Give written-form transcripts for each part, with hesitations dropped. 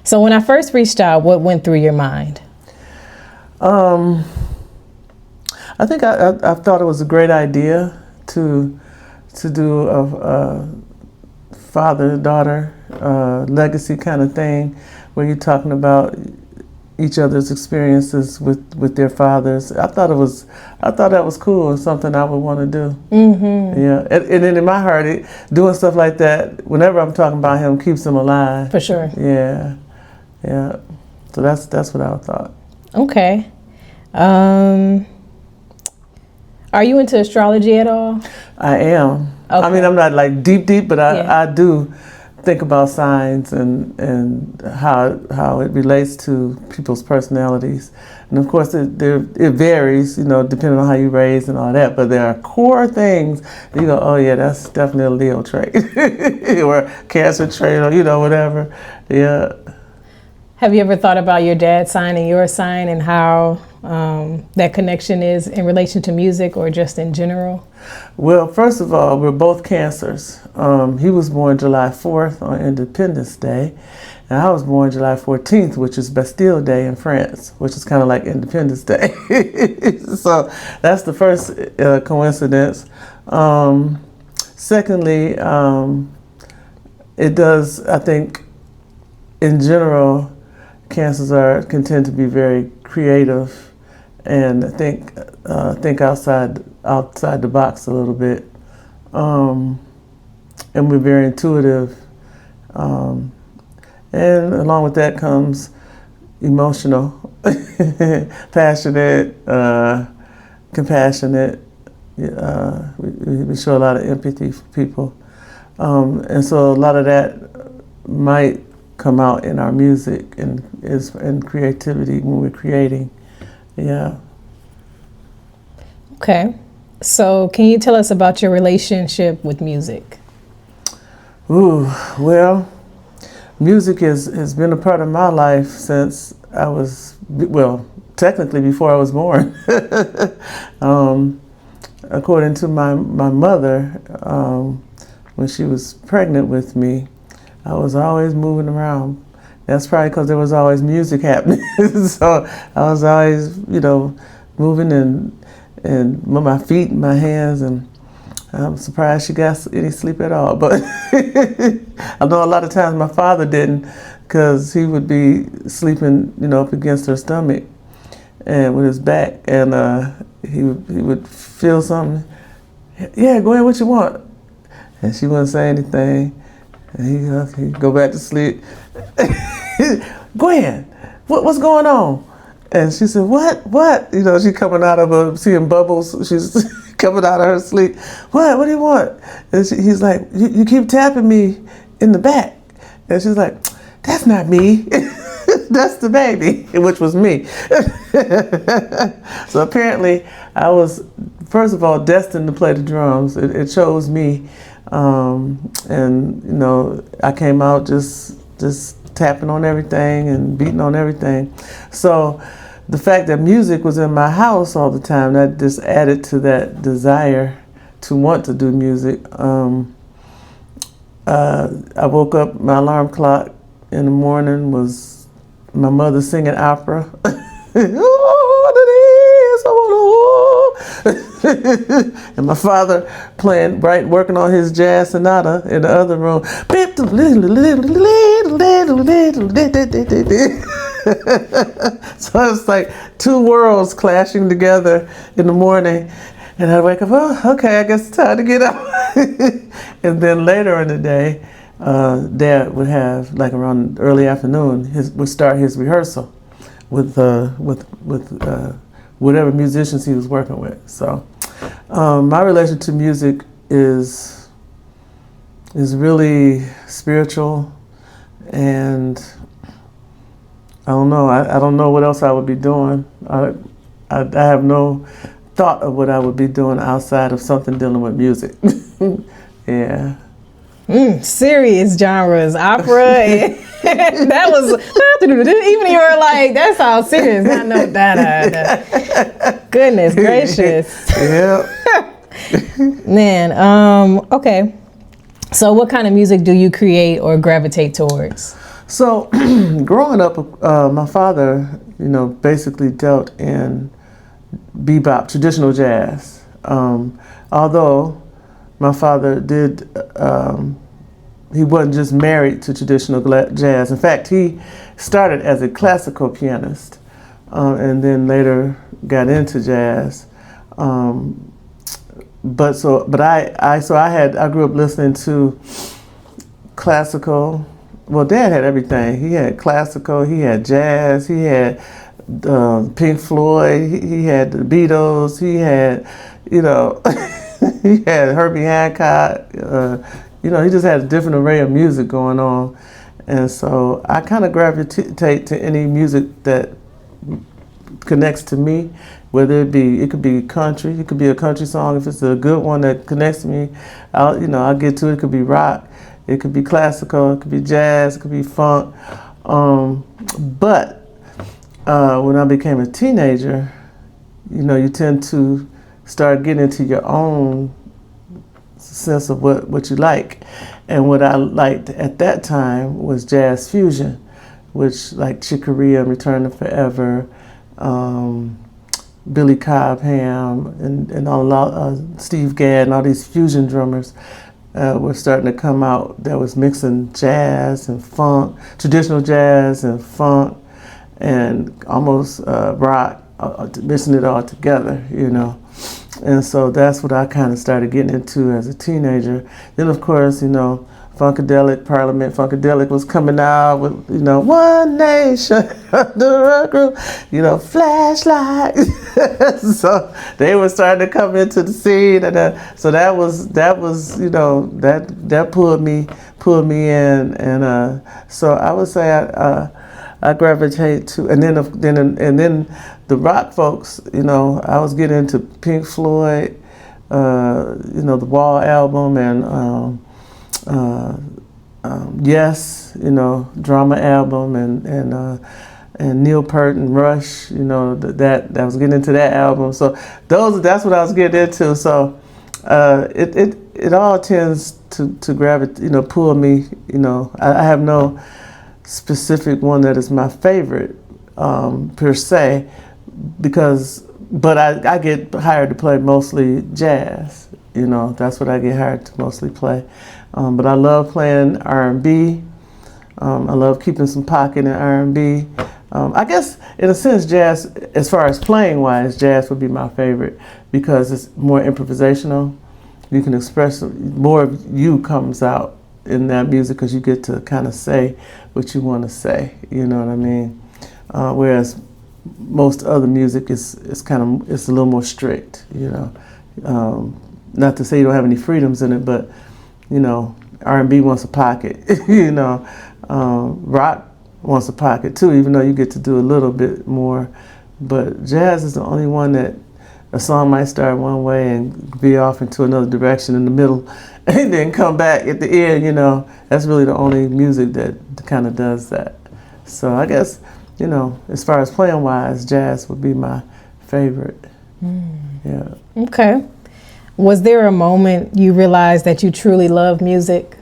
So when I first reached out, what went through your mind? I think I thought it was a great idea to do a father-daughter legacy kind of thing, where you're talking about each other's experiences with their fathers. I thought that was cool and something I would want to do. Mm-hmm. Yeah, and then in my heart, doing stuff like that, whenever I'm talking about him, keeps him alive. For sure. Yeah, yeah. So that's what I thought. Okay. Are you into astrology at all? I am. Okay. I mean, I'm not like deep, but I do think about signs and how it relates to people's personalities. And of course, it varies, depending on how you raised and all that. But there are core things that you go, oh yeah, that's definitely a Leo trait, or a Cancer trait, or whatever. Yeah. Have you ever thought about your dad's sign and your sign and how that connection is in relation to music or just in general? Well, first of all, we're both Cancers. He was born July 4th on Independence Day, and I was born July 14th, which is Bastille Day in France, which is kind of like Independence Day. So that's the first coincidence. Secondly, it does, I think, in general, Cancers can tend to be very creative and think outside the box a little bit, and we're very intuitive, and along with that comes emotional, passionate, compassionate. We show a lot of empathy for people, and so a lot of that might come out in our music and creativity when we're creating. Yeah. Okay. So can you tell us about your relationship with music? Ooh, well, music has been a part of my life since I was, technically before I was born. According to my mother, when she was pregnant with me, I was always moving around. That's probably because there was always music happening. So I was always, moving and with my feet and my hands, and I'm surprised she got any sleep at all. But I know a lot of times my father didn't, because he would be sleeping, up against her stomach and with his back, and he would feel something. Yeah, go ahead, what you want? And she wouldn't say anything. And he'd go back to sleep. Gwen, what's going on? And she said, what? She coming out of seeing bubbles. She's coming out of her sleep. What do you want? And he's like, you keep tapping me in the back. And she's like, that's not me. That's the baby, which was me. So apparently I was, first of all, destined to play the drums. It chose me. And I came out just tapping on everything and beating on everything. So the fact that music was in my house all the time, that just added to that desire to want to do music. I woke up, my alarm clock in the morning was my mother singing opera. And my father playing, working on his jazz sonata in the other room. So it's like two worlds clashing together in the morning. And I'd wake up, oh, okay, I guess it's time to get up. And then later in the day, Dad would have, like around early afternoon, would start his rehearsal with whatever musicians he was working with. So my relation to music is really spiritual, and I don't know. I don't know what else I would be doing. I have no thought of what I would be doing outside of something dealing with music. Yeah. Serious genres, opera. That was, even you were like, that sounds serious. I know that. Goodness gracious. Yeah. Man, okay. So what kind of music do you create or gravitate towards? So, growing up, my father, basically dealt in bebop, traditional jazz. Although my father did, he wasn't just married to traditional jazz. In fact, he started as a classical pianist, and then later got into jazz. I grew up listening to classical. Well, Dad had everything. He had classical, he had jazz, he had Pink Floyd, he had the Beatles, he had, he had Herbie Hancock. He just had a different array of music going on. And so I kind of gravitate to any music that connects to me, whether it could be country, it could be a country song. If it's a good one that connects to me, I'll get to it. It could be rock, it could be classical, it could be jazz, it could be funk. But when I became a teenager, you tend to start getting into your own sense of what you like. And what I liked at that time was jazz fusion, which like Chick Corea, Return to Forever, Billy Cobham, and Steve Gadd, and all these fusion drummers were starting to come out that was mixing jazz and funk, traditional jazz and funk, and almost rock, mixing it all together, And so that's what I kind of started getting into as a teenager. Then, of course, Funkadelic, Parliament Funkadelic was coming out with, One Nation under a group, flashlight. So they were starting to come into the scene, and so that was that pulled me in, and so I would say I gravitate to, and then the rock folks, I was getting into Pink Floyd, the Wall album, and Yes, drama album, and Neil Peart and Rush, that was getting into that album. So that's what I was getting into. So it all tends to gravitate, pull me. I have no specific one that is my favorite per se, but I get hired to play mostly jazz. That's what I get hired to mostly play. But I love playing R&B. I love keeping some pocket in R&B. I guess, in a sense, jazz, as far as playing-wise, jazz would be my favorite because it's more improvisational. You can express, more of you comes out in that music because you get to kind of say what you want to say, you know what I mean? Whereas most other music is a little more strict, Not to say you don't have any freedoms in it, but R&B wants a pocket, rock wants a pocket too, even though you get to do a little bit more. But jazz is the only one that a song might start one way and be off into another direction in the middle and then come back at the end, That's really the only music that kind of does that. So I guess, as far as playing wise, jazz would be my favorite. Yeah. Okay. Was there a moment you realized that you truly love music?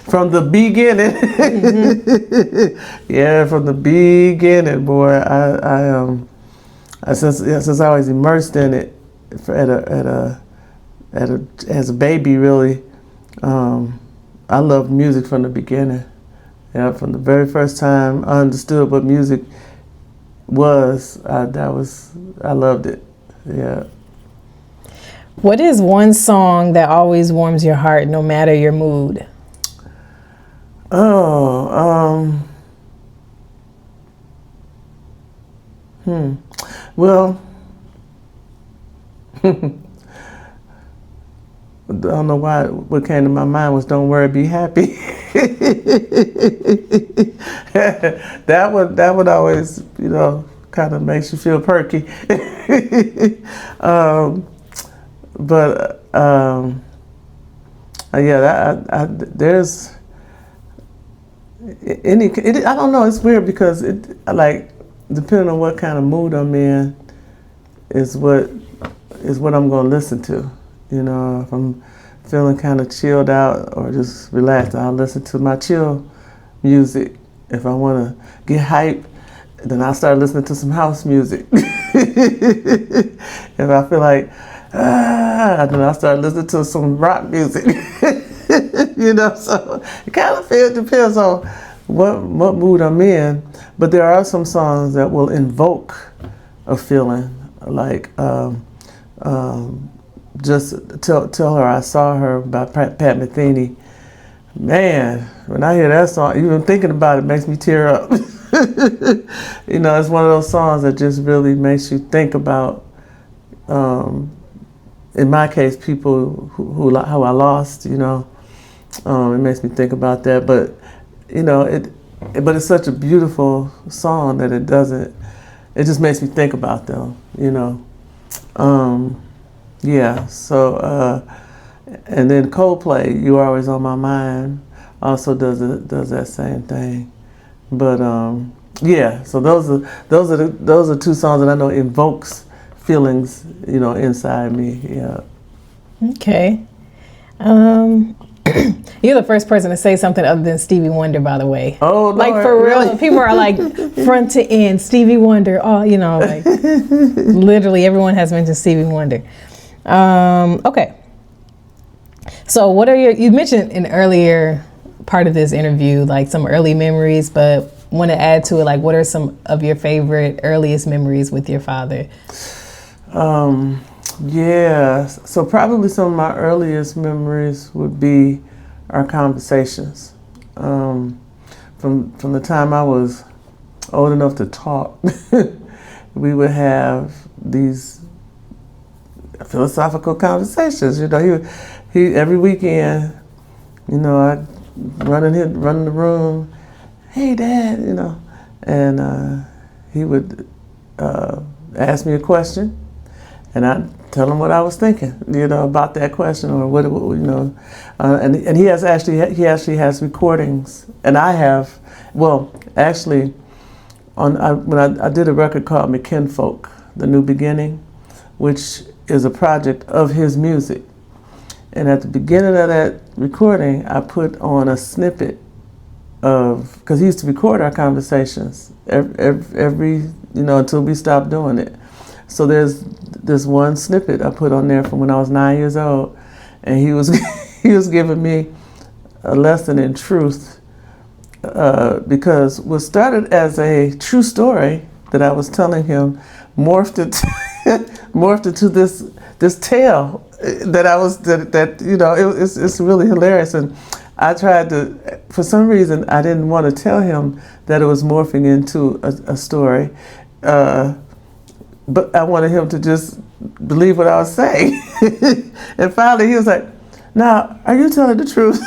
From the beginning. Yeah, from the beginning, boy. I since I was immersed in it as a baby, really. I loved music from the beginning. Yeah, from the very first time I understood what music was, I loved it. Yeah. What is one song that always warms your heart no matter your mood? Well, I don't know why. What came to my mind was "Don't Worry, Be Happy." That would always, kind of makes you feel perky. There's I don't know. It's weird because depending on what kind of mood I'm in, is what I'm going to listen to. If I'm feeling kind of chilled out or just relaxed, I'll listen to my chill music. If I want to get hype, then I'll start listening to some house music. If I feel like, then I'll start listening to some rock music. So it kind of depends on what mood I'm in. But there are some songs that will invoke a feeling, like just tell her I saw her by Pat Metheny. Man, when I hear that song, even thinking about it makes me tear up. It's one of those songs that just really makes you think about, in my case, people who I lost. It makes me think about that. But but it's such a beautiful song that it just makes me think about them. Yeah. So and then Coldplay, "You Are Always on My Mind," also does that same thing. But yeah, so those are two songs that I know invokes feelings, inside me. Yeah. Okay. You're the first person to say something other than Stevie Wonder, by the way. Oh, Lord, like for real, really? People are like front to end Stevie Wonder. Oh, like literally everyone has mentioned Stevie Wonder. Okay. So what are you mentioned in earlier part of this interview, like some early memories, but want to add to it, like what are some of your favorite earliest memories with your father? Yeah, so probably some of my earliest memories would be our conversations. From the time I was old enough to talk, we would have these philosophical conversations. He every weekend, I'd run in the room, "Hey, Dad," and he would ask me a question, and I'd tell him what I was thinking, about that question or what, and he actually has recordings, and I have, actually, when I did a record called Mckinney, The New Beginning, which is a project of his music. And at the beginning of that recording, I put on a snippet because he used to record our conversations every until we stopped doing it. So there's this one snippet I put on there from when I was 9 years old, and he was giving me a lesson in truth, because what started as a true story that I was telling him morphed into this tale that I was it's really hilarious. And I tried to, for some reason, I didn't want to tell him that it was morphing into a story, but I wanted him to just believe what I was saying. And finally he was like, "Now, are you telling the truth?"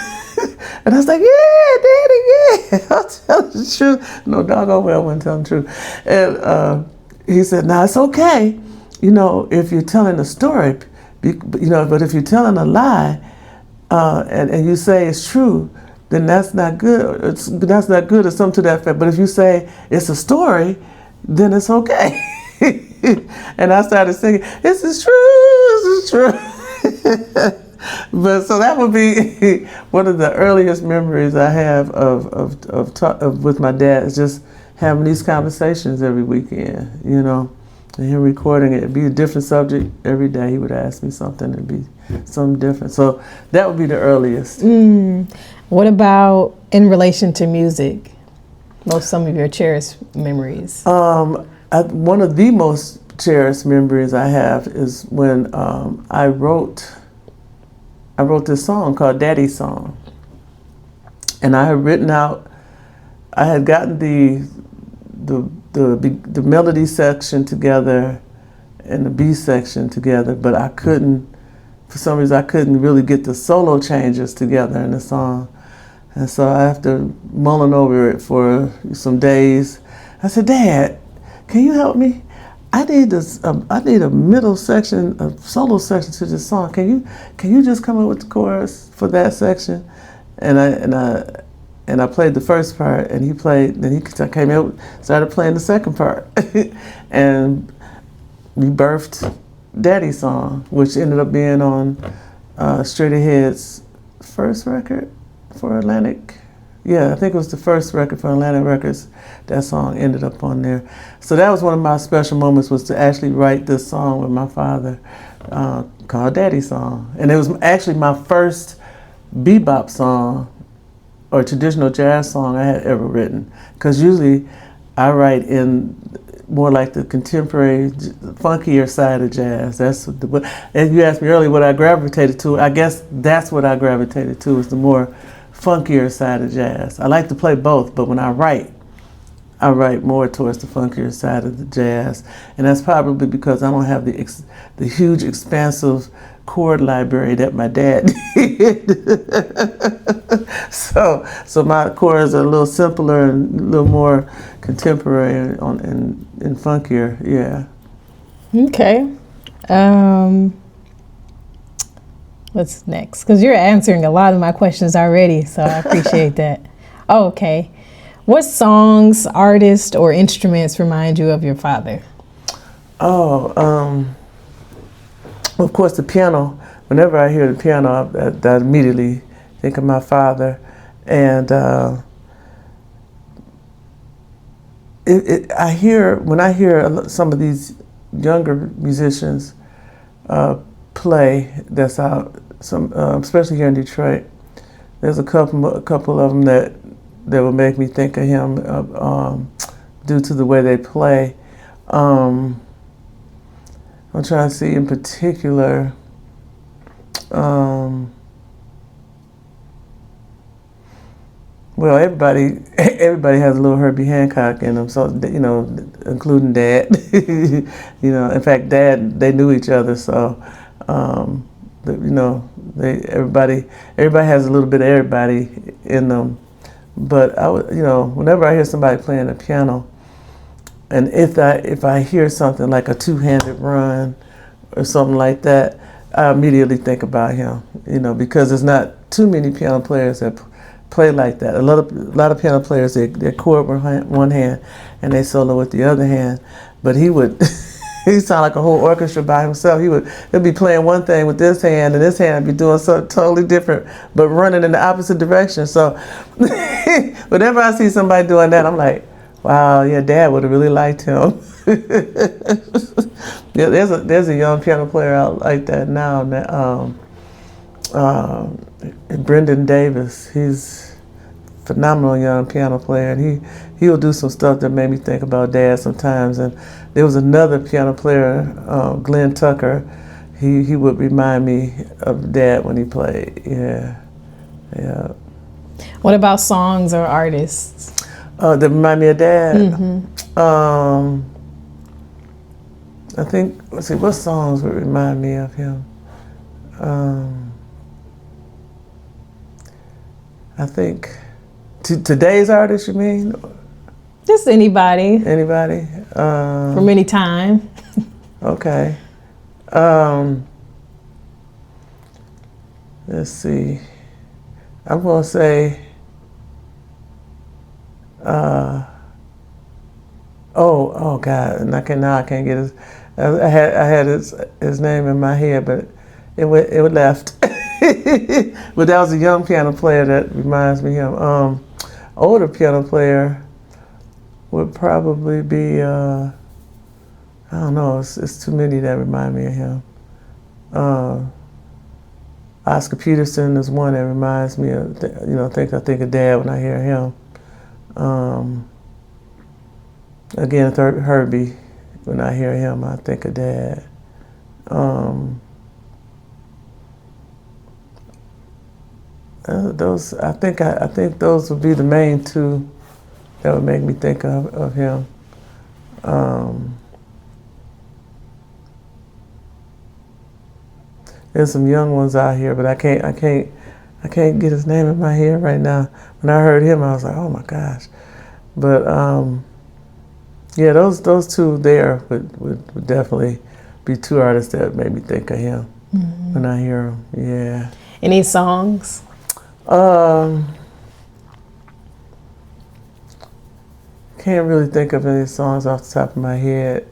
And I was like, "Yeah, Daddy, yeah, I'll tell the truth." No, doggone well I wasn't telling the truth. And he said, "Now, it's okay, if you're telling a story, but if you're telling a lie, and you say it's true, then that's not good. That's not good, or something to that effect. But if you say it's a story, then it's okay." And I started singing, "This is true, this is true." But so that would be one of the earliest memories I have of with my dad, is just having these conversations every weekend, and him recording it. It'd be a different subject every day. He would ask me something, it'd be something different. So that would be the earliest. What about in relation to music? Some of your cherished memories. One of the most cherished memories I have is when I wrote this song called Daddy's Song. And I had gotten the melody section together and the B section together, but for some reason I couldn't really get the solo changes together in the song. And so after mulling over it for some days, I said, "Dad, can you help me? I need a middle section, a solo section to this song. Can you just come up with the chorus for that section?" And I played the first part, and he came out, started playing the second part, and we birthed Daddy's Song, which ended up being on Straight Ahead's first record for Atlantic. Yeah, I think it was the first record for Atlantic Records. That song ended up on there. So that was one of my special moments, was to actually write this song with my father, called Daddy's Song. And it was actually my first bebop song or traditional jazz song I had ever written. Because usually I write in more like the contemporary, funkier side of jazz. And you asked me earlier what I gravitated to. I guess that's what I gravitated to, is the more funkier side of jazz. I like to play both, but when I write more towards the funkier side of the jazz. And that's probably because I don't have the huge, expansive chord library that my dad did. So my chords are a little simpler and a little more contemporary and funkier, yeah. Okay. What's next? Because you're answering a lot of my questions already, so I appreciate that. Oh, okay. What songs, artists, or instruments remind you of your father? Oh, of course, the piano. Whenever I hear the piano, I immediately think of my father. And when I hear some of these younger musicians play, that's out, especially here in Detroit, there's a couple of them that will make me think of him due to the way they play. I'm trying to see in particular. Well, everybody has a little Herbie Hancock in them, so including Dad. In fact, Dad, they knew each other, so everybody has a little bit of everybody in them. But whenever I hear somebody playing the piano, and if I hear something like a two-handed run or something like that, I immediately think about him. Because there's not too many piano players that play like that. A lot of piano players, they chord with one hand and they solo with the other hand. But he would he sound like a whole orchestra by himself. He'll be playing one thing with this hand, and this hand would be doing something totally different, but running in the opposite direction. So whenever I see somebody doing that, I'm like, wow, yeah, Dad would have really liked him. Yeah, there's a young piano player out like that now. Brendan Davis. He's a phenomenal young piano player, and he'll do some stuff that made me think about Dad sometimes. And there was another piano player, Glenn Tucker. He would remind me of Dad when he played. Yeah. What about songs or artists? That remind me of Dad. Mm-hmm. I think, let's see, what songs would remind me of him? I think, today's artist, you mean? Just anybody. Anybody? From any time. Okay. Let's see. I'm going to say, oh God, and I can't get his. I had his name in my head, but it left. But that was a young piano player that reminds me of him. Older piano player would probably be I don't know. It's too many that remind me of him. Oscar Peterson is one that reminds me of. I think of Dad when I hear him. Again, Herbie. When I hear him, I think of Dad. Those, I think those would be the main two that would make me think of him. There's some young ones out here, but I can't get his name in my head right now. When I heard him, I was like, oh my gosh. But yeah, those two there would definitely be two artists that made me think of him when I hear him. Yeah. Any songs? Can't really think of any songs off the top of my head.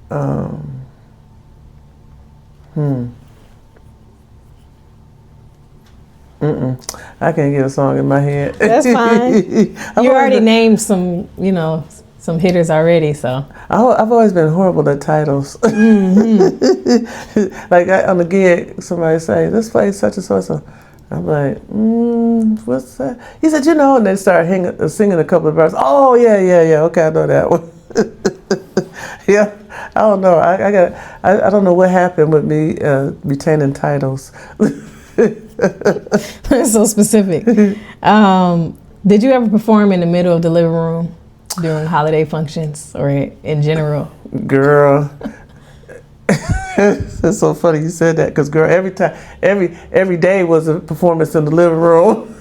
Um, I can't get a song in my head. That's fine. You already named some, you know, some hitters already, so. I've always been horrible at titles. Like on the gig, somebody say, "This place such and so and so." I'm like, what's that? He said, you know, and they start singing a couple of verses. Oh yeah. Okay, I know that one. Yeah, I don't know. I don't know what happened with me retaining titles. So specific. Did you ever perform in the middle of the living room during holiday functions or in general? Girl, it's so funny you said that, because girl, every day was a performance in the living room.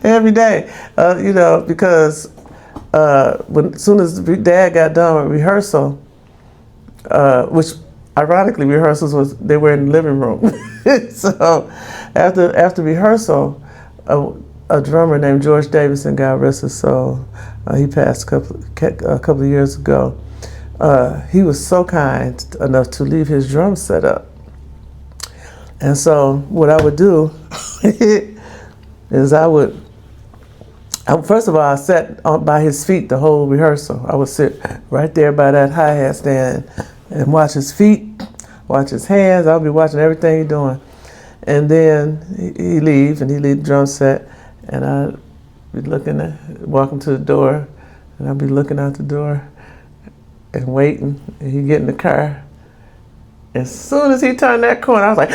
Every day, you know, because as soon as Dad got done with rehearsal, which ironically rehearsals they were in the living room. So after rehearsal, a drummer named George Davison, God rest his soul, he passed a couple of years ago. He was so kind enough to leave his drum set up. And so what I would do is first of all, I sat by his feet the whole rehearsal. I would sit right there by that hi-hat stand and watch his feet, watch his hands. I would be watching everything he's doing. And then he leave the drum set, and I'd be walking to the door, and I'd be looking out the door and waiting, and he'd get in the car. As soon as he turned that corner, I was like,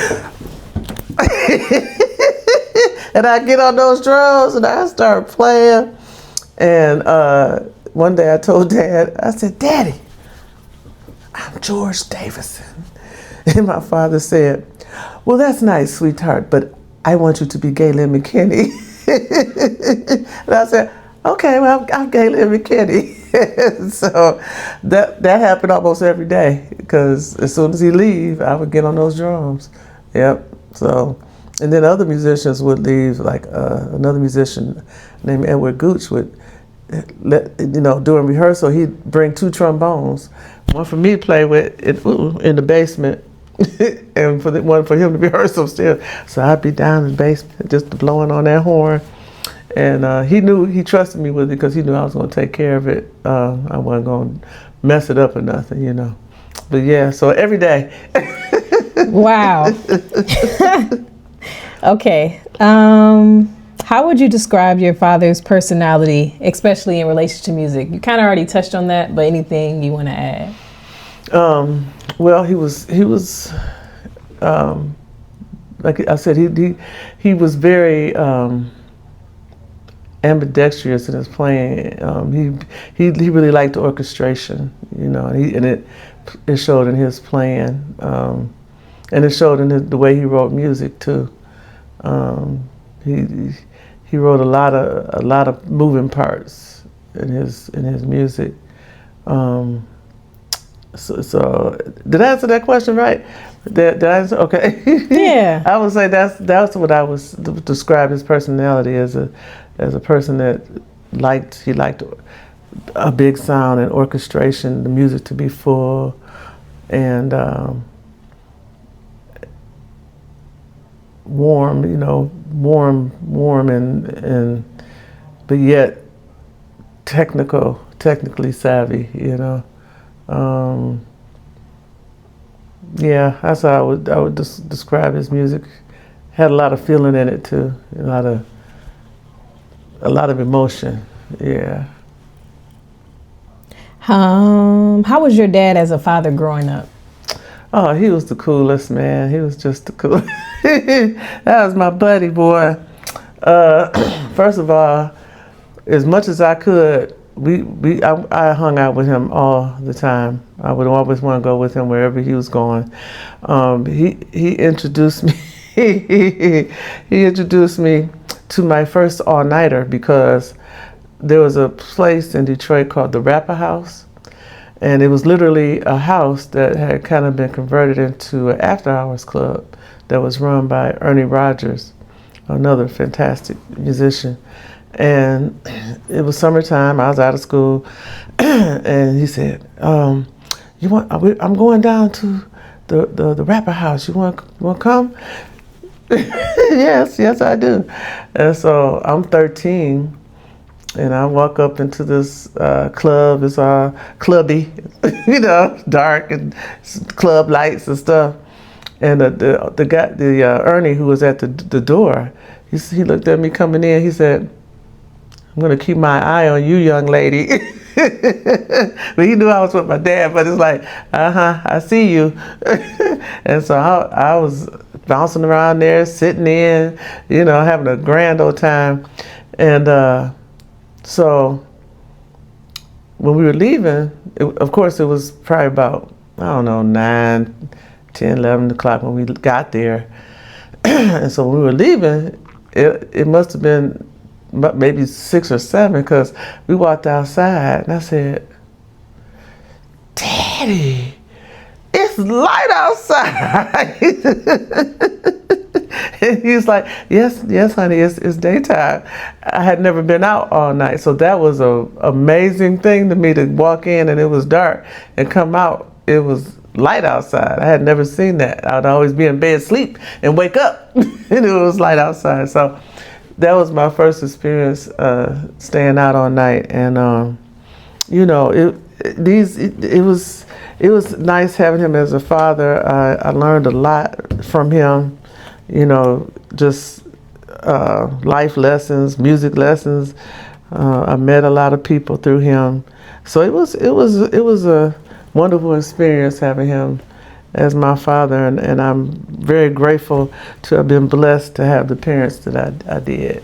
and I get on those drums and I start playing. And one day I told Dad, I said, "Daddy, I'm George Davison." And my father said, "Well, that's nice, sweetheart, but I want you to be Gayelyn Mckinney." And I said, "Okay, well, I'm Gayelyn Mckinney." So that happened almost every day, because as soon as he leave, I would get on those drums. Yep. So, and then other musicians would leave, like another musician named Edward Gooch would during rehearsal, he'd bring 2 trombones, one for me to play with in the basement, and one for him to rehearse upstairs. So I'd be down in the basement just blowing on that horn. And he trusted me with it, because he knew I was going to take care of it. I wasn't going to mess it up or nothing, you know. But yeah, so every day. Wow. Okay. How would you describe your father's personality, especially in relation to music? You kind of already touched on that, but anything you want to add? Well, he was like I said, he was very ambidextrous in his playing. He really liked the orchestration, you know, and it showed in his playing, and it showed in the way he wrote music too. He wrote a lot of moving parts in his music. So did I answer that question right? Did I answer? Okay. Yeah. I would say that's what I was describe his personality as a person that liked a big sound and orchestration, the music to be full, and warm, you know, warm and but yet technically savvy, you know. Yeah, that's how I would describe his music. Had a lot of feeling in it too, a lot of emotion. Yeah. How was your dad as a father growing up? Oh, he was the coolest, man. He was just the coolest. That was my buddy, boy. First of all, as much as I could, I hung out with him all the time. I would always want to go with him wherever he was going. He introduced me. He introduced me to my first all-nighter, because there was a place in Detroit called the Rapper House, and it was literally a house that had kind of been converted into an after-hours club that was run by Ernie Rogers, another fantastic musician. And it was summertime. I was out of school, and he said, "You want? I'm going down to the rapper house. You want to come?" Yes, I do. And so I'm 13, and I walk up into this club. It's all clubby, dark and club lights and stuff. And the guy, Ernie, who was at the door, he looked at me coming in. He said, "I'm gonna keep my eye on you, young lady." But he knew I was with my dad. But it's like, I see you. And so I was bouncing around there, sitting in, having a grand old time. And so when we were leaving, of course, it was probably about, I don't know, 9, 10, 11 o'clock when we got there. And so when we were leaving, it must have been maybe 6 or 7, because we walked outside and I said, "Daddy, it's light outside." And he was like, yes, honey, it's daytime. I had never been out all night, so that was a amazing thing to me, to walk in and it was dark, and come out, it was light outside. I had never seen that. I'd always be in bed, sleep, and wake up, and it was light outside. So that was my first experience staying out all night. And it was nice having him as a father. I learned a lot from him, just life lessons, music lessons. I met a lot of people through him. So it was a wonderful experience having him as my father, and I'm very grateful to have been blessed to have the parents that I did.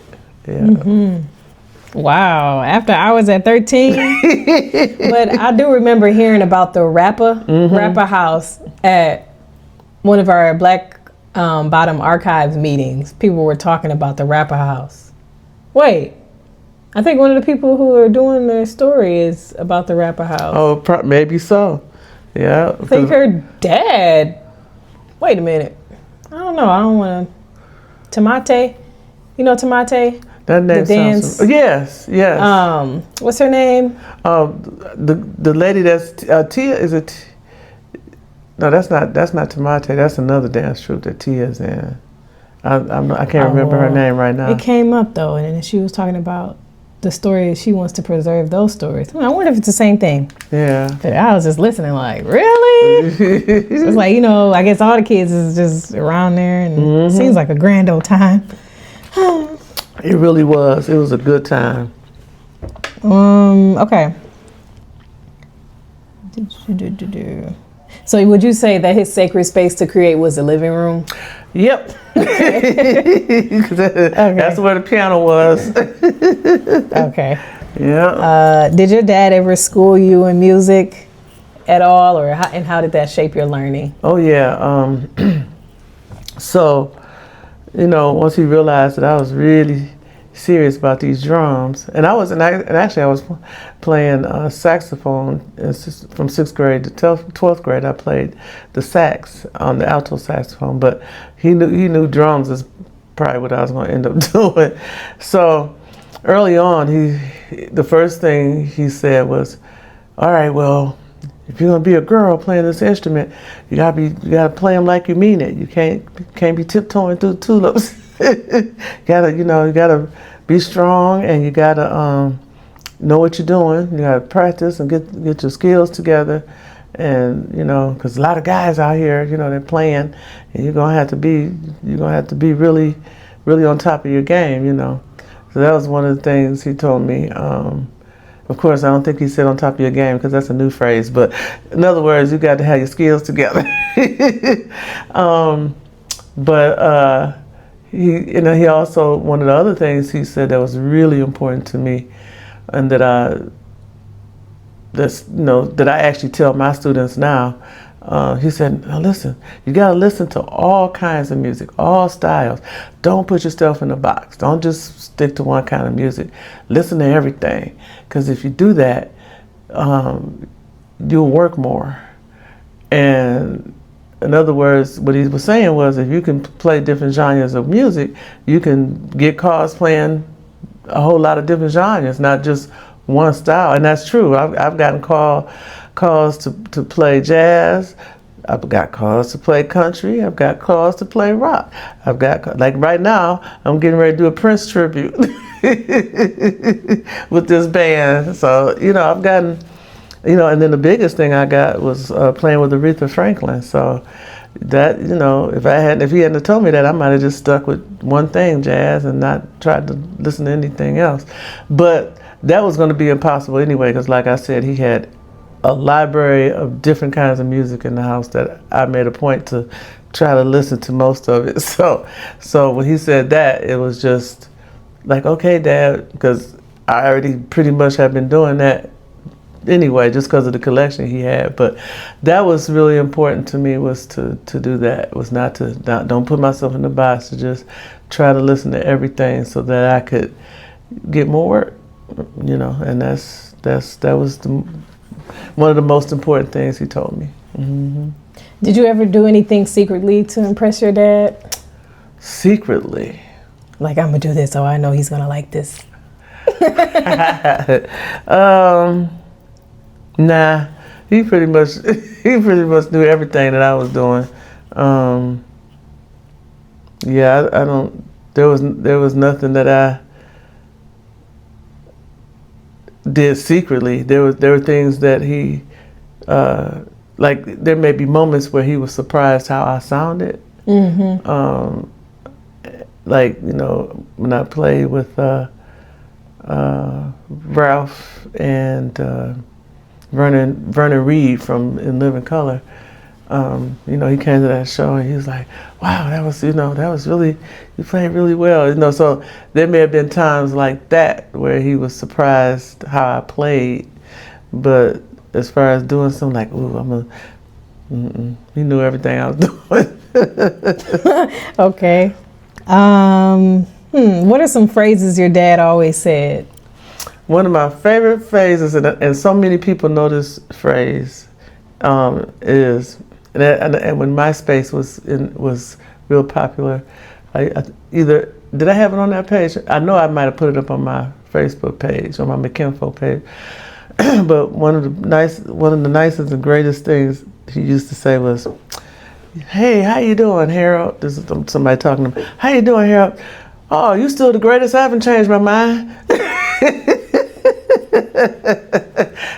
Yeah. Mm-hmm. Wow. After I was at 13, but I do remember hearing about the rapper house at one of our Black Bottom Archives meetings. People were talking about the rapper house. Wait, I think one of the people who are doing the story is about the rapper house. Oh, maybe so. Yeah. I think her dad. Wait a minute. I don't know. I don't want to. Tomate. You know Tomate? That name the dance. Yes. What's her name? The lady that's Tia. Is it? No, that's not Tomate. That's another dance troupe that Tia's in. I can't remember her name right now. It came up though, and then she was talking about the story. She wants to preserve those stories. I wonder if it's the same thing. Yeah. But I was just listening, like, really? So it's like, I guess all the kids is just around there, and it seems like a grand old time. It really was. It was a good time. Okay. So would you say that his sacred space to create was the living room? Yep. That's where the piano was. Okay. Yeah. Did your dad ever school you in music at all, or how did that shape your learning? Oh yeah. So, once he realized that I was really serious about these drums, and actually I was playing saxophone from 6th grade to 12th grade. I played the sax on the alto saxophone, but he knew drums is probably what I was going to end up doing. So early on, the first thing he said was, "All right, well, if you're gonna be a girl playing this instrument, you gotta play them like you mean it. You can't be tiptoeing through tulips. you gotta be strong, and you gotta know what you're doing. You gotta practice and get your skills together, and because a lot of guys out here, they're playing, and you're gonna have to be really, really on top of your game. So that was one of the things he told me. Of course, I don't think he said on top of your game, because that's a new phrase. But in other words, you got to have your skills together. He also, one of the other things he said that was really important to me, and that I actually tell my students now. He said, "Now listen, you got to listen to all kinds of music, all styles. Don't put yourself in a box. Don't just stick to one kind of music. Listen to everything, because if you do that, you'll work more." And in other words, what he was saying was, if you can play different genres of music, you can get cars playing a whole lot of different genres, not just one style. And that's true. I've gotten calls to play jazz. I've got calls to play country. I've got calls to play rock. I've got, like right now, I'm getting ready to do a Prince tribute with this band. So, I've gotten, and then the biggest thing I got was playing with Aretha Franklin. So that, if he hadn't told me that, I might have just stuck with one thing, jazz, and not tried to listen to anything else. But that was going to be impossible anyway, because like I said, he had a library of different kinds of music in the house that I made a point to try to listen to most of it. So when he said that, it was just like, okay, Dad, because I already pretty much have been doing that anyway, just because of the collection he had. But that was really important to me, was to do that, was don't put myself in the box, to just try to listen to everything so that I could get more work, and that was one of the most important things he told me. Mm-hmm. Did you ever do anything secretly to impress your dad? Secretly? Like, I'm gonna do this, so I know he's gonna like this. Nah, he pretty much knew everything that I was doing. Yeah, I don't. There was nothing that I did secretly. There were things that he, like, there may be moments where he was surprised how I sounded. Mm-hmm. Like, when I played with Ralph and Vernon Reed from In Living Color. He came to that show and he was like, wow, that was really, you played really well. So there may have been times like that where he was surprised how I played. But as far as doing something like, he knew everything I was doing. Okay. What are some phrases your dad always said? One of my favorite phrases, and so many people know this phrase, is, and when MySpace was real popular, either did I have it on that page? I know I might have put it up on my Facebook page, on my Mckinney page. But one of the nicest and greatest things he used to say was, "Hey, how you doing, Harold?" This is somebody talking to him. "How you doing, Harold? Oh, you still the greatest. I haven't changed my mind."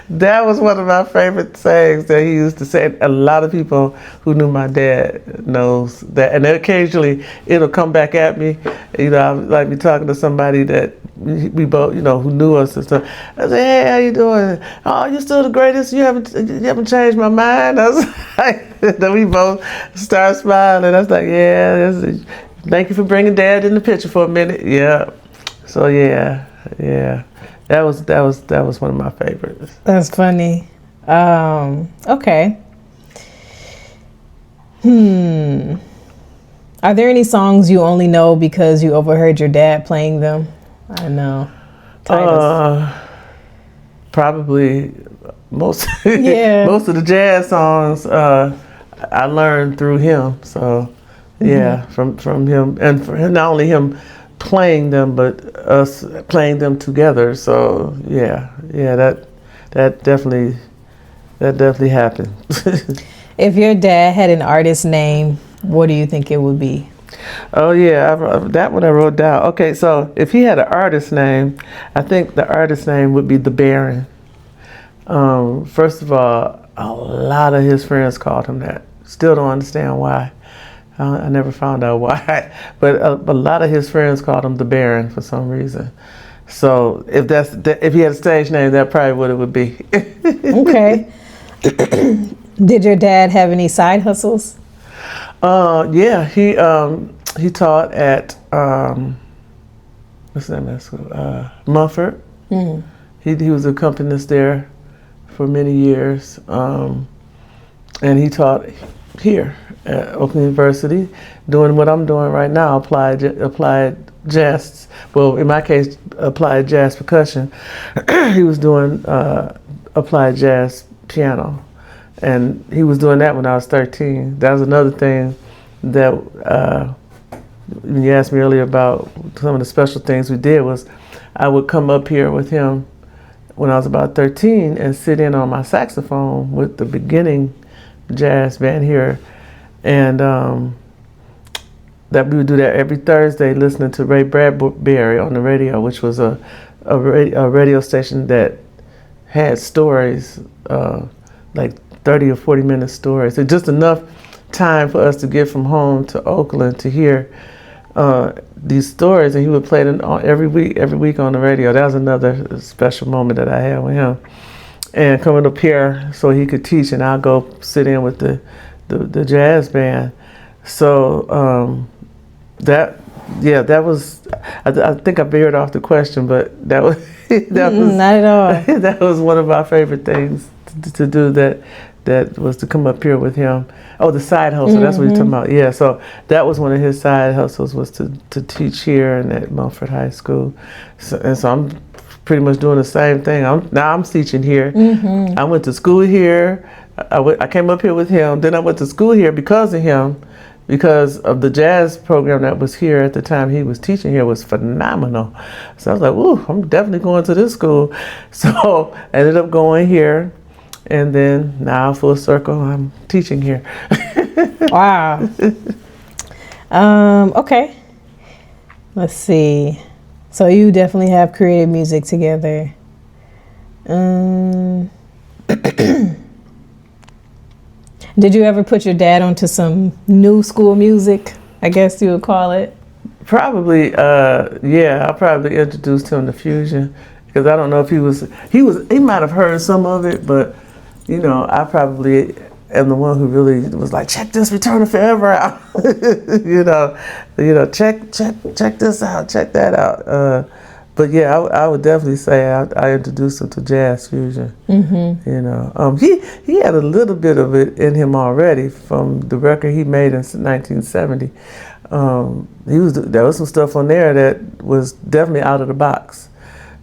That was one of my favorite sayings that he used to say. A lot of people who knew my dad knows that, and occasionally it'll come back at me. I might be talking to somebody that we both, who knew us and stuff. I say, "Hey, how you doing? Oh, you still the greatest. You haven't changed my mind." I was like, then we both start smiling. I was like, "Yeah, thank you for bringing Dad in the picture for a minute." Yeah. So yeah. That was one of my favorites. That's funny. Okay. Are there any songs you only know because you overheard your dad playing them? I know. Probably most Yeah. most of the jazz songs I learned through him. So yeah, from him, and for him, not only him playing them, but us playing them together. So yeah, that definitely happened. If your dad had an artist name, what do you think it would be? Oh yeah, that one I wrote down. Okay, so if he had an artist name, I think the artist name would be The Baron. First of all, a lot of his friends called him that. Still don't understand why. I never found out why, but a lot of his friends called him The Baron for some reason. So if he had a stage name, that probably what it would be. Okay. Did your dad have any side hustles? Yeah, he taught at what's the name of that school? Mumford. Mm-hmm. He was a accompanist there for many years, and he taught here at Oakland University, doing what I'm doing right now, applied jazz. Well, in my case, applied jazz percussion. He was doing applied jazz piano, and he was doing that when I was 13. That was another thing that when you asked me earlier about some of the special things we did was I would come up here with him when I was about 13 and sit in on my saxophone with the beginning jazz band here. And that we would do that every Thursday, listening to Ray Bradbury on the radio, which was a radio station that had stories, like 30 or 40 minute stories. So just enough time for us to get from home to Oakland to hear these stories, and he would play them every week on the radio. That was another special moment that I had with him. And coming up here so he could teach, and I'll go sit in with the jazz band. So that was. I think I veered off the question, but that was that was not at all. That was one of my favorite things to do. That was to come up here with him. Oh, the side hustle. That's what you're talking about. Yeah. So that was one of his side hustles, was to teach here and at Milford High School. So I'm pretty much doing the same thing. I'm teaching here. I went to school here. I came up here with him. Then I went to school here because of him, because of the jazz program that was here at the time he was teaching here was phenomenal. So I was like, ooh, I'm definitely going to this school. So I ended up going here. And then now full circle, I'm teaching here. Wow. Okay. Let's see. So you definitely have created music together. Did you ever put your dad onto some new school music, I guess you would call it? Probably, yeah. I probably introduced him to fusion, because I don't know if he might have heard some of it, but you know, I probably am the one who really was like, check this Return of Forever out. you know, check this out, check that out. But yeah, I would definitely say I introduced him to jazz fusion. You know, he had a little bit of it in him already from the record he made in 1970. There was some stuff on there that was definitely out of the box,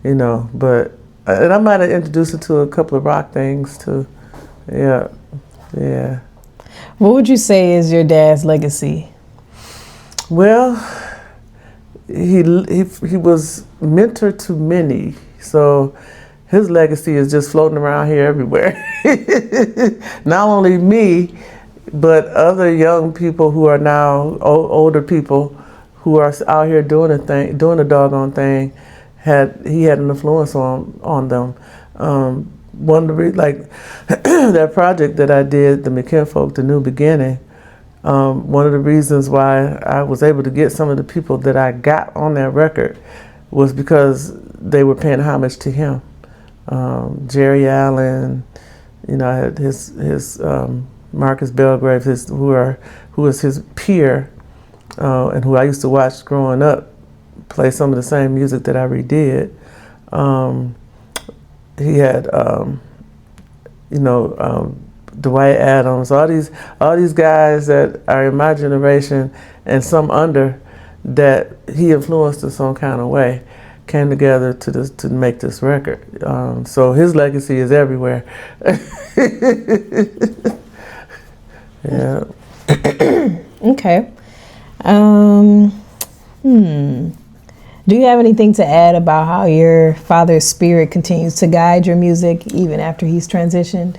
you know. But and I might have introduced him to a couple of rock things too. Yeah. What would you say is your dad's legacy? Well, he was mentor to many, so his legacy is just floating around here everywhere. Not only me, but other young people who are now older people who are out here doing the doggone thing. He had an influence on them. One of the like that project that I did, the McKinney, the New Beginning. One of the reasons why I was able to get some of the people that I got on that record was because they were paying homage to him. Jerry Allen, you know, I had his Marcus Belgrave, who was his peer, and who I used to watch growing up, play some of the same music that I redid. He had, Dwight Adams, all these guys that are in my generation and some under, that he influenced in some kind of way, came together to make this record. So his legacy is everywhere. Yeah. Okay. Do you have anything to add about how your father's spirit continues to guide your music even after he's transitioned?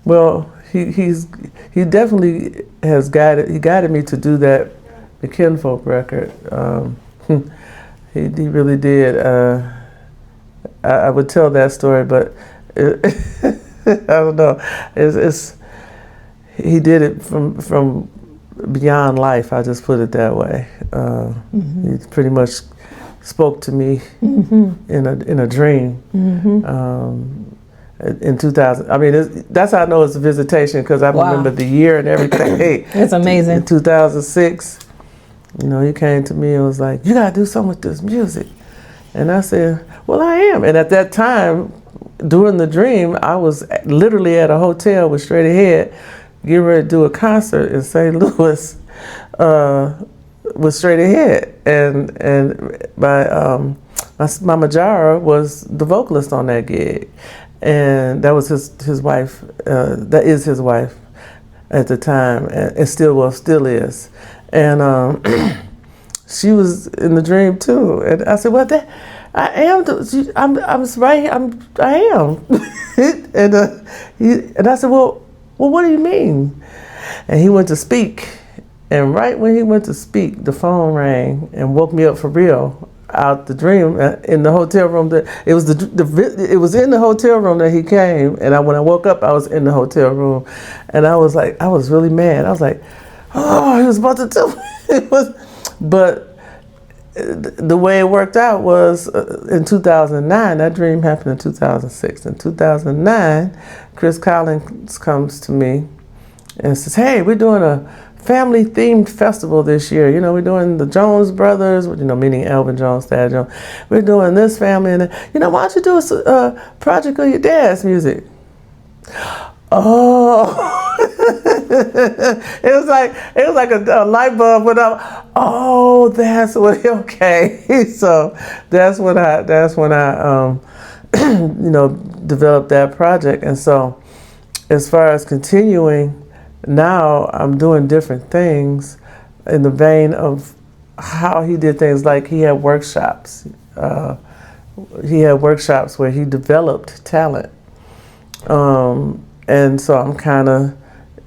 Well, he definitely has guided me to do that McKinney record. He really did. I would tell that story, but I don't know. He did it from beyond life. I just put it that way. He pretty much spoke to me in a dream. In 2000, I mean, that's how I know it's a visitation, because I remember the year and everything. Hey, it's amazing. In 2006, you know, he came to me and was like, "You gotta do something with this music," and I said, "Well, I am." And at that time, during the dream, I was literally at a hotel with Straight Ahead, getting ready to do a concert in St. Louis with Straight Ahead, and my Mama Jara was the vocalist on that gig, and that was his wife. That is his wife at the time, and still is. And she was in the dream too. And I said, well, I am. I'm right. I am. And I said, well, what do you mean? And he went to speak. And right when he went to speak, the phone rang and woke me up for real out the dream in the hotel room. It was it was in the hotel room that he came. And when I woke up, I was in the hotel room, and I was really mad. I was like, oh, he was about to tell me. But the way it worked out was in 2009. That dream happened in 2006. In 2009, Chris Collins comes to me and says, hey, we're doing a family-themed festival this year. You know, we're doing the Jones Brothers, you know, meaning Elvin Jones, Thad Jones. We're doing this family, and you know, why don't you do a project of your dad's music? Oh, it was like a light bulb went up. Oh, that's what. Okay, so that's when I you know, developed that project. And so, as far as continuing. Now I'm doing different things in the vein of how he did things. Like he had workshops. He had workshops where he developed talent. And so I'm kind of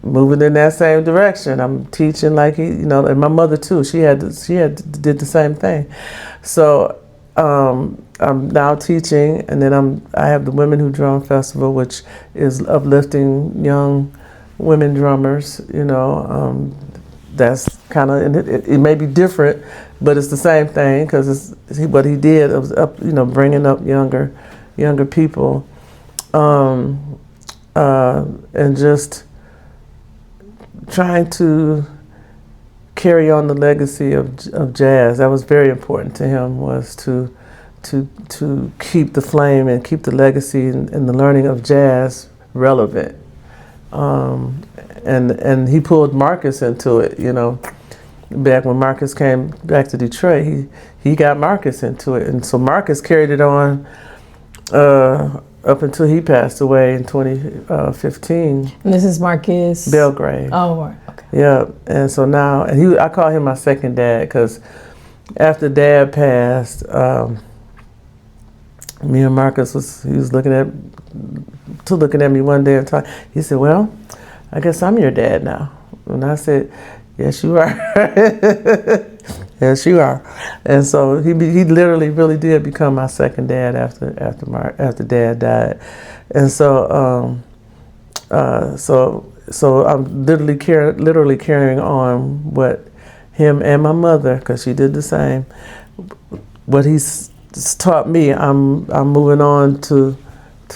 moving in that same direction. I'm teaching like he, you know, and my mother too. She did the same thing. So I'm now teaching, and then I have the Women Who Drum Festival, which is uplifting young women drummers, you know. That's kind of, it may be different, but it's the same thing, because what he did was you know, bringing up younger people, and just trying to carry on the legacy of jazz. That was very important to him, was to keep the flame and keep the legacy and the learning of jazz relevant. And he pulled Marcus into it, you know. Back when Marcus came back to Detroit, he got Marcus into it, and so Marcus carried it on up until he passed away in 2015. And this is Marcus Belgrave. Oh, okay. Yeah, and so now, and I call him my second dad, because after Dad passed, me and Marcus he was looking at me one day and talking. He said, well, I guess I'm your dad now. And I said, yes, you are. Yes, you are. And so he literally really did become my second dad after Dad died. And so so I'm literally carrying on what him and my mother, because she did the same, what he's taught me. I'm moving on to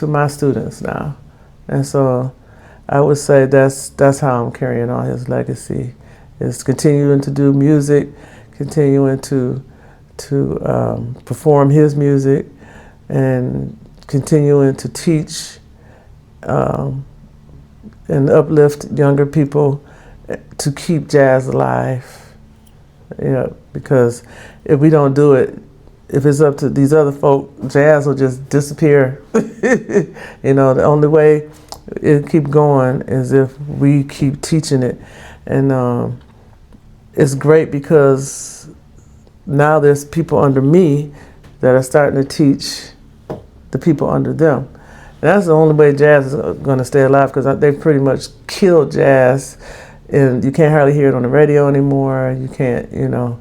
my students now. And so I would say that's how I'm carrying on his legacy, is continuing to do music, continuing to perform his music, and continuing to teach and uplift younger people to keep jazz alive. Yeah, because if we don't do it, if it's up to these other folk, jazz will just disappear. You know, the only way it keep going is if we keep teaching it. And it's great because now there's people under me that are starting to teach the people under them. And that's the only way jazz is going to stay alive, because they've pretty much killed jazz, and you can't hardly hear it on the radio anymore. You can't, you know,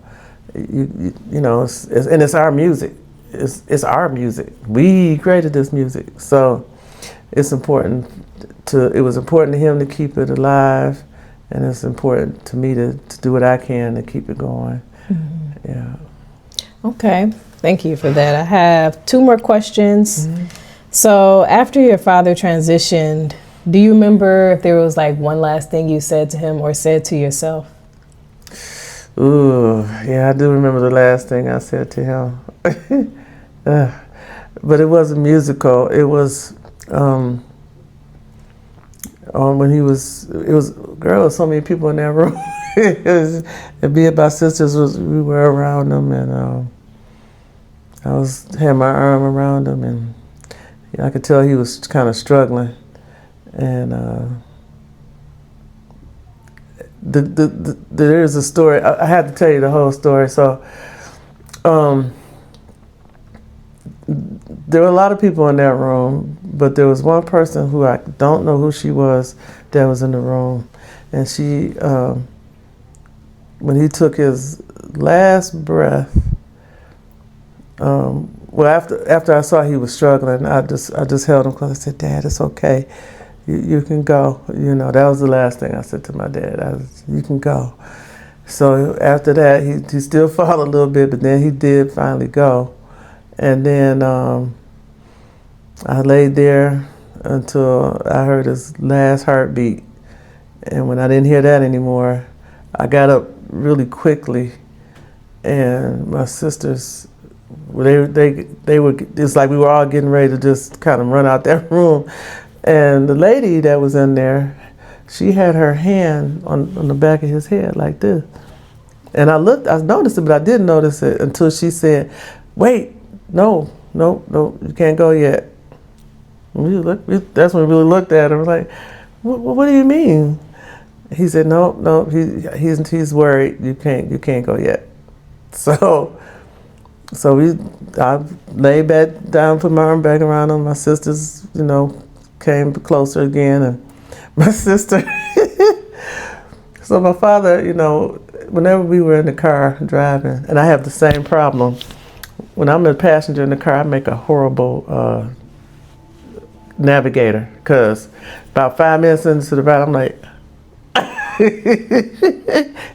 you know, and it's our music. It's our music. We created this music, so it's important it was important to him to keep it alive, and it's important to me to do what I can to keep it going. Mm-hmm. Yeah. Okay. Thank you for that. I have 2 more questions. Mm-hmm. So after your father transitioned, do you remember if there was like one last thing you said to him or said to yourself? Ooh, yeah, I do remember the last thing I said to him. But it wasn't musical. It was when it was so many people in that room. It'd be about sisters, we were around them, and had my arm around him, and I could tell he was kind of struggling, and there is a story. I had to tell you the whole story. So, there were a lot of people in that room, but there was one person who I don't know who she was that was in the room, and she, when he took his last breath, well, after I saw he was struggling, I just held him close. I said, "Dad, it's okay. You can go." You know, that was the last thing I said to my dad. You can go. So after that, he still fought a little bit, but then he did finally go. And then I laid there until I heard his last heartbeat. And when I didn't hear that anymore, I got up really quickly, and my sisters, they were, it's like we were all getting ready to just kind of run out that room. And the lady that was in there, she had her hand on the back of his head like this. And I noticed it, but I didn't notice it until she said, "Wait, no, you can't go yet." That's when we really looked at her. I was like, what do you mean? He said, no, he's worried. You can't go yet. So I laid back down, put my arm back around him. My sisters, came closer again, and my sister. So my father, whenever we were in the car driving, and I have the same problem. When I'm a passenger in the car, I make a horrible navigator, because about 5 minutes into the ride, I'm like,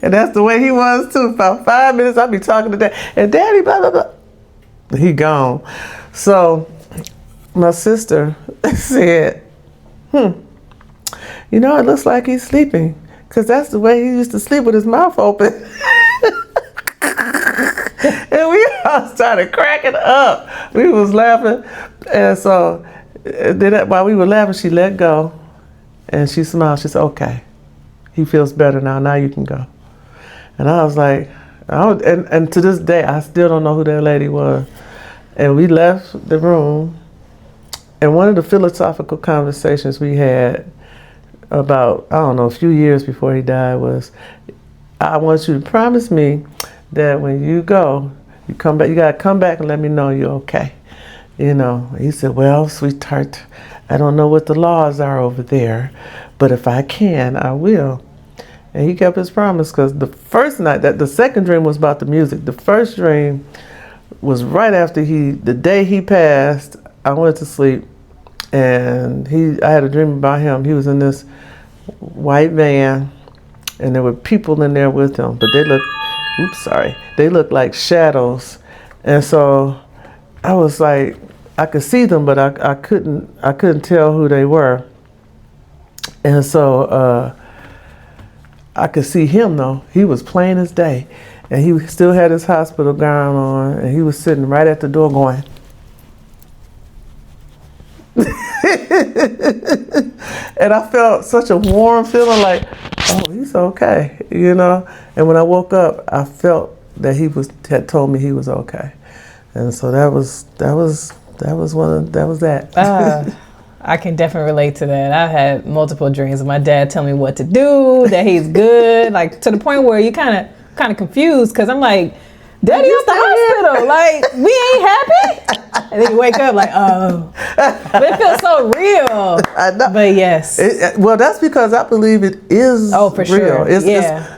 and that's the way he was too. About 5 minutes, I'd be talking to Dad, and Daddy, blah, blah, blah. He gone. So my sister said, it looks like he's sleeping, because that's the way he used to sleep with his mouth open. And we all started cracking up. We was laughing. And so then while we were laughing, she let go. And she smiled. She said, "Okay, he feels better now. Now you can go." And I was like, and to this day, I still don't know who that lady was. And we left the room. And one of the philosophical conversations we had about, a few years before he died was, "I want you to promise me that when you go, you come back. You gotta come back and let me know you're okay." He said, "Well, sweetheart, I don't know what the laws are over there, but if I can, I will." And he kept his promise, because the first night, the second dream was about the music. The first dream was right after the day he passed. I went to sleep, and I had a dream about him. He was in this white van, and there were people in there with him, but they looked like shadows. And so I was like, I could see them, but I couldn't tell who they were. And so I could see him though. He was plain as day, and he still had his hospital gown on, and he was sitting right at the door going. And I felt such a warm feeling, like, oh, he's okay, And when I woke up, I felt that he had told me he was okay, and so that was that. I can definitely relate to that. I had multiple dreams of my dad telling me what to do, that he's good, like to the point where you kind of confused, because I'm like, "Daddy at the hospital, like we ain't happy." And then you wake up like, oh, but it feels so real. I know. But yes. Well, that's because I believe it is for real. Sure.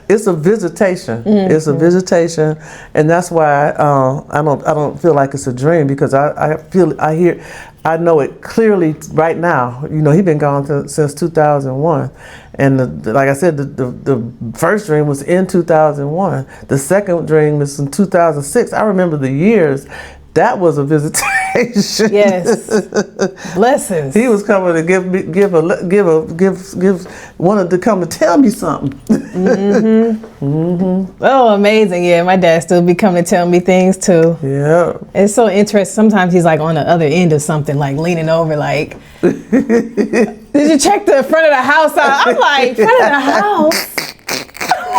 It's a visitation. Mm-hmm. It's a visitation, and that's why I don't feel like it's a dream, because I know it clearly right now. He's been gone since 2001, and like I said, the first dream was in 2001. The second dream was in 2006. I remember the years. That was a visitation. Yes, blessings. He was coming to wanted to come and tell me something. Mm-hmm. Mm-hmm. Oh, amazing! Yeah, my dad still be coming to tell me things too. Yeah, it's so interesting. Sometimes he's like on the other end of something, like leaning over, like, "Did you check the front of the house out?" I'm like, "Front of the house?"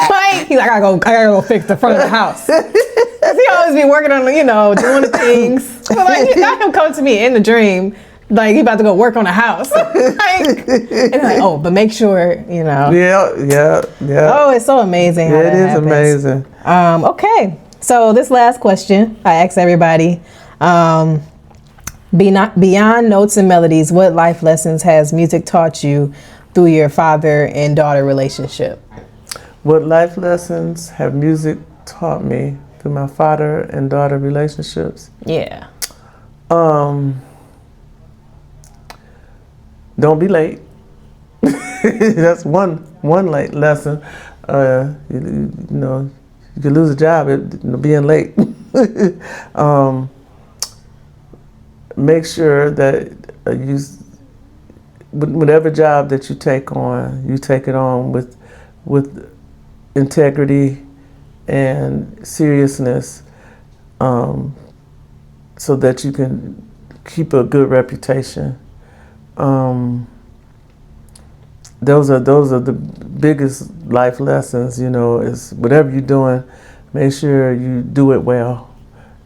Like, he's like, I gotta go fix the front of the house. He always be working on, doing the things. But like, not him come to me in the dream, like he about to go work on a house. Like, and like, oh, but make sure, you know. Yeah. Oh, it's so amazing. How It that is happens. amazing. Okay, so this last question I asked everybody. Beyond notes and melodies, what life lessons has music taught you through your father and daughter relationship? What life lessons have music taught me through my father and daughter relationships? Yeah. Don't be late. That's one late lesson. You know, you could lose a job at being late. Make sure that whatever job that you take it on with integrity and seriousness, so that you can keep a good reputation. Those are the biggest life lessons, you know, is whatever you're doing, make sure you do it well.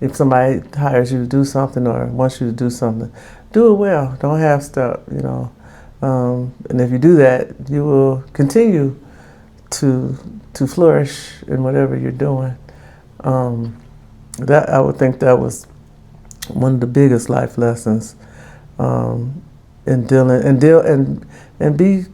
If somebody hires you to do something or wants you to do something, do it well. Don't half step, you know. And if you do that, you will continue to flourish in whatever you're doing. That I would think that was one of the biggest life lessons. In dealing and be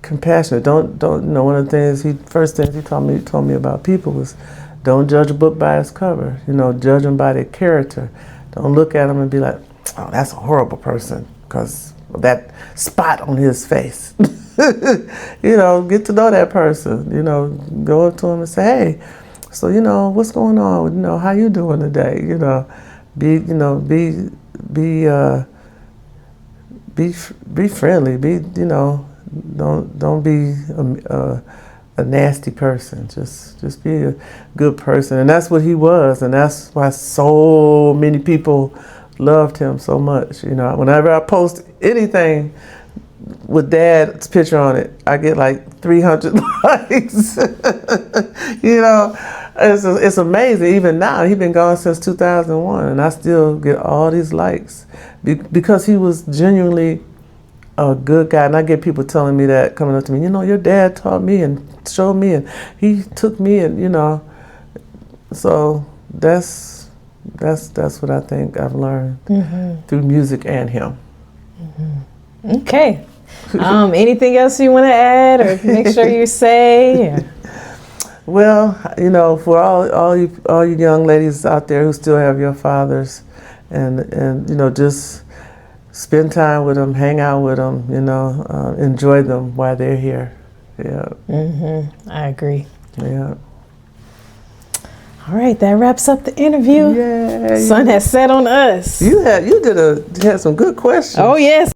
compassionate. Don't you know, one of the first things he told me about people was, don't judge a book by its cover. You know, judge them by their character. Don't look at them and be like, oh, that's a horrible person because of that spot on his face. You know, get to know that person. You know, go up to him and say, hey, so you know, what's going on? You know, how you doing today? You know, be friendly. You know, don't be a nasty person. Just be a good person, and that's what he was, and that's why so many people loved him so much. You know, whenever I post anything with Dad's picture on it, I get like 300 likes. You know, it's amazing. Even now, he's been gone since 2001, and I still get all these likes because he was genuinely a good guy. And I get people telling me that, coming up to me, you know, your dad taught me and showed me, and he took me, and you know, so that's what I think I've learned through music and him. Okay. Anything else you want to add or make sure you say? Well, you know, for all you young ladies out there who still have your fathers, and you know, just spend time with them, hang out with them, you know, enjoy them while they're here. Yeah. I agree. Yeah. All right, that wraps up the interview. Yeah. Sun has set on us. You had some good questions. Oh yes.